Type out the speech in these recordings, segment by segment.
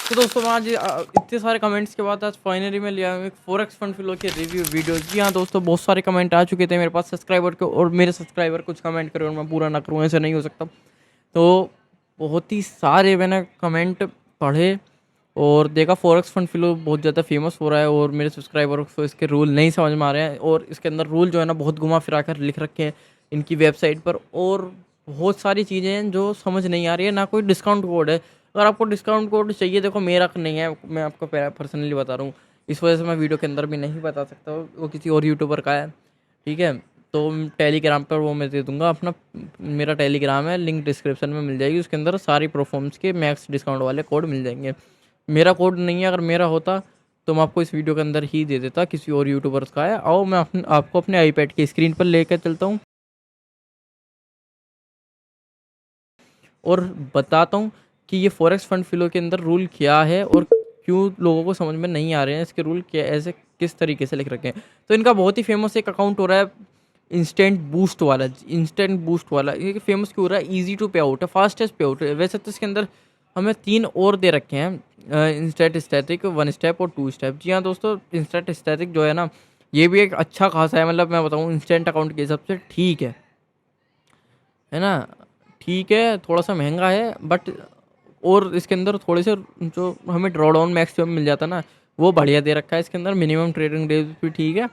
तो दोस्तों मैं आज इतने सारे कमेंट्स के बाद आज फाइनली मैं लिया हूँ एक फॉरेक्स फंड फ्लो के रिव्यू वीडियो। जी हाँ दोस्तों, बहुत सारे कमेंट आ चुके थे मेरे पास सब्सक्राइबर के, और मेरे सब्सक्राइबर कुछ कमेंट करे और मैं पूरा ना करूँ, ऐसा नहीं हो सकता। तो बहुत ही सारे मैंने कमेंट पढ़े और देखा फॉरेक्स फंड फ्लो बहुत ज़्यादा फेमस हो रहा है और मेरे सब्सक्राइबर को इसके रूल नहीं समझ में आ रहे हैं, और इसके अंदर रूल जो है ना बहुत घुमा फिरा कर लिख रखे हैं इनकी वेबसाइट पर, और बहुत सारी चीज़ें हैं जो समझ नहीं आ रही है। ना कोई डिस्काउंट कोड है। अगर आपको डिस्काउंट कोड चाहिए, देखो मेरा नहीं है, मैं आपको पर्सनली बता रहा हूँ, इस वजह से मैं वीडियो के अंदर भी नहीं बता सकता, वो किसी और यूट्यूबर का है, ठीक है। तो टेलीग्राम पर वो मैं दे दूंगा अपना, मेरा टेलीग्राम है, लिंक डिस्क्रिप्शन में मिल जाएगी, उसके अंदर सारी परफॉर्म्स के मैक्स डिस्काउंट वाले कोड मिल जाएंगे। मेरा कोड नहीं है, अगर मेरा होता तो मैं आपको इस वीडियो के अंदर ही दे देता, किसी और यूट्यूबर्स का है। आओ मैं आपको अपने आईपैड की स्क्रीन पर लेकर चलता हूँ और बताता हूँ कि ये फॉरेक्स फंड फ्लो के अंदर रूल क्या है और क्यों लोगों को समझ में नहीं आ रहे हैं, इसके रूल क्या ऐसे किस तरीके से लिख रखे हैं। तो इनका बहुत ही फेमस एक अकाउंट हो रहा है इंस्टेंट बूस्ट वाला। इंस्टेंट बूस्ट वाला ये फेमस क्यों हो रहा है? ईजी टू पे आउट है, फास्टेस्ट पे आउट है। वैसे तो इसके अंदर हमें 3 और दे रखे हैं, इंस्टेंट स्टैटिक, 1 स्टेप और 2 स्टेप। जी हाँ दोस्तों, इंस्टेंट स्टैटिक जो है ना, ये भी एक अच्छा खासा है, मतलब मैं बताऊँ इंस्टेंट अकाउंट के हिसाब से ठीक है ना, ठीक है, थोड़ा सा महंगा है बट, और इसके अंदर थोड़े से जो हमें ड्रॉ डाउन मैक्सिमम मिल जाता ना, वो बढ़िया दे रखा है। इसके अंदर मिनिमम ट्रेडिंग डेज भी ठीक है,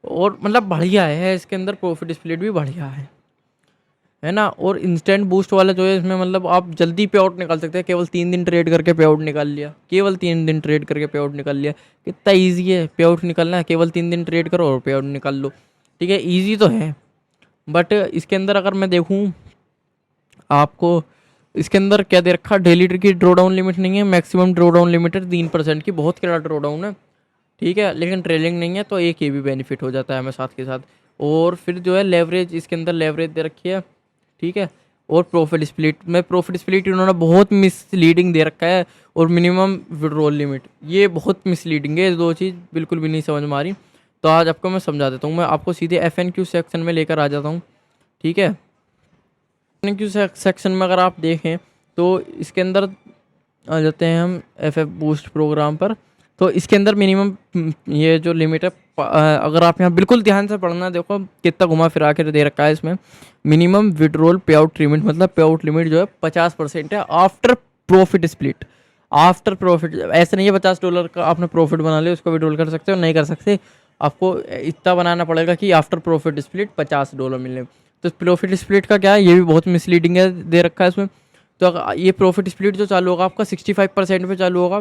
और मतलब बढ़िया है। इसके अंदर प्रॉफिट स्प्लिट भी बढ़िया है ना। और इंस्टेंट बूस्ट वाला जो है, इसमें मतलब आप जल्दी पे आउट निकाल सकते हैं। केवल 3 दिन ट्रेड करके पे आउट निकाल लिया, केवल 3 दिन ट्रेड करके पे आउट निकाल लिया। कितना ईजी है पे आउट निकालना है, केवल 3 दिन ट्रेड करो और पे आउट निकाल लो, ठीक है, ईजी तो है। बट इसके अंदर अगर मैं देखूँ आपको, इसके अंदर क्या दे रखा, डेली की ड्रॉ डाउन लिमिट नहीं है, मैक्सिमम ड्रॉ डाउन लिमिट है 3% की, बहुत कड़ा ड्रॉ डाउन है, ठीक है, लेकिन ट्रेलिंग नहीं है, तो एक ये भी बेनिफिट हो जाता है हमें साथ के साथ। और फिर जो है लेवरेज, इसके अंदर लेवरेज दे रखी है, ठीक है। और प्रॉफिट स्प्लिट में, प्रॉफिट स्प्लिट इन्होंने बहुत मिसलीडिंग दे रखा है, और मिनिमम विड्रॉल लिमिट, ये बहुत मिसलीडिंग है। ये दो चीज़ बिल्कुल भी नहीं समझ में आ रही। तो आज आपको मैं समझा देता हूँ, मैं आपको सीधे FNQ सेक्शन में लेकर आ जाता हूँ, ठीक है। FNQ सेक्शन में अगर आप देखें तो इसके अंदर आ जाते हैं हम FF बूस्ट प्रोग्राम पर। तो इसके अंदर मिनिमम ये जो लिमिट है, अगर आप यहाँ बिल्कुल ध्यान से पढ़ना, देखो कितना घुमा फिरा के दे रखा है इसमें। मिनिमम विड्रॉल पे आउट लिमिट, मतलब पे आउट लिमिट जो है 50% है after profit split. After profit, ऐसे नहीं है $50 का आपने प्रॉफिट बना लिया उसको विड्रॉल कर सकते हो, नहीं कर सकते। आपको इतना बनाना पड़ेगा कि आफ्टर प्रॉफिट स्प्लिट $50 मिले। तो प्रॉफिट स्प्लिट का क्या है, ये भी बहुत मिसलीडिंग है, दे रखा है इसमें। तो अगर ये प्रॉफिट स्प्लिट जो चालू होगा आपका 65% पे चालू होगा,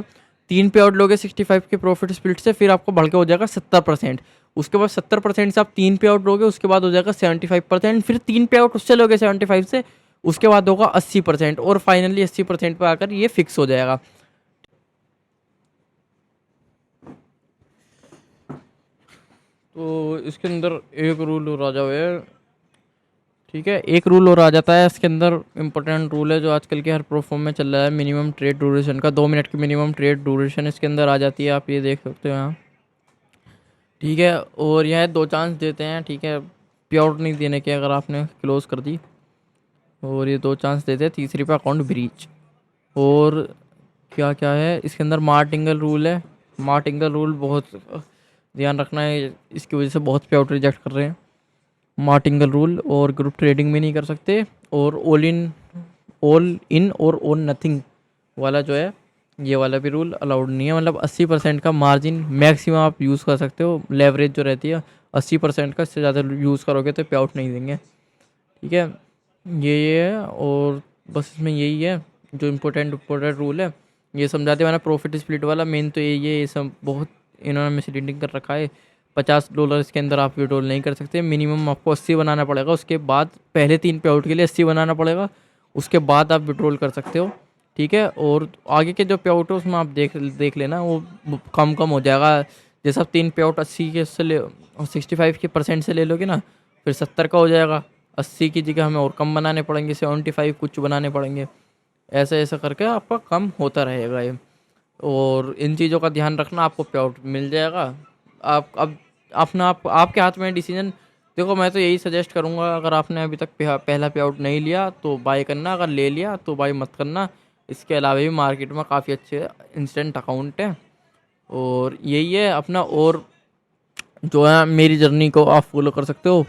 3 पे आउट लोगे 65 के प्रॉफिट स्प्लिट से, फिर आपको बढ़ के हो जाएगा 70%। उसके बाद 70% से आप 3 पे आउट लोगे, उसके बाद हो जाएगा 75%, फिर 3 पे आउट उससे लोगे 75 से, उसके बाद होगा 80%, और फाइनली 80% पे आकर ये फिक्स हो जाएगा। तो इसके अंदर एक रूल और आ जाए, ठीक है, एक रूल और आ जाता है इसके अंदर, इंपॉर्टेंट रूल है जो आजकल के हर प्लेटफॉर्म में चल रहा है, मिनिमम ट्रेड ड्यूरेशन का। 2 मिनट की मिनिमम ट्रेड ड्यूरेशन इसके अंदर आ जाती है, आप ये देख सकते हो यहाँ, ठीक है। और यह 2 चांस देते हैं, ठीक है, पे आउट नहीं देने के अगर आपने क्लोज कर दी, और ये 2 चांस देते हैं, तीसरी पे अकाउंट ब्रीच। और क्या क्या है इसके अंदर, मार्टिंगल रूल है। मार्टिंगल रूल बहुत ध्यान रखना है, इसकी वजह से बहुत पे आउट रिजेक्ट कर रहे हैं। मार्टिंगल रूल, और ग्रुप ट्रेडिंग भी नहीं कर सकते, और ऑल इन और ऑन नथिंग वाला जो है, ये वाला भी रूल अलाउड नहीं है। मतलब 80% का मार्जिन मैक्सिमम आप यूज़ कर सकते हो, लेवरेज जो रहती है 80% का, इससे ज़्यादा यूज़ करोगे तो पे आउट नहीं देंगे, ठीक है। ये है, और बस इसमें यही है जो इम्पोर्टेंट रूल है, ये समझाते मैंने। प्रॉफिट स्प्लिट वाला मेन तो यही है, ये सब बहुत इन्होंने मिसलीडिंग कर रखा है। $50 इसके अंदर आप विड्रॉल नहीं कर सकते, मिनिमम आपको 80 बनाना पड़ेगा, उसके बाद पहले 3 पे आउट के लिए 80 बनाना पड़ेगा, उसके बाद आप विड्रॉल कर सकते हो, ठीक है। और आगे के जो पे आउट है उसमें आप देख लेना, वो कम हो जाएगा। जैसे आप 3 पे आउट 80 के से ले, 65 के परसेंट से ले लोगे ना, फिर 70 का हो जाएगा। 80 की जगह हमें और कम बनाने पड़ेंगे, 75 कुछ बनाने पड़ेंगे, ऐसा ऐसा करके आपका कम होता रहेगा ये। और इन चीज़ों का ध्यान रखना, आपको पे आउट मिल जाएगा। आप अब अपना आपके हाथ में डिसीजन। देखो मैं तो यही सजेस्ट करूँगा, अगर आपने अभी तक पहला पे आउट नहीं लिया तो बाय करना, अगर ले लिया तो बाय मत करना। इसके अलावा भी मार्केट में काफ़ी अच्छे इंस्टेंट अकाउंट हैं। और यही है अपना। और जो है मेरी जर्नी को आप फॉलो कर सकते हो।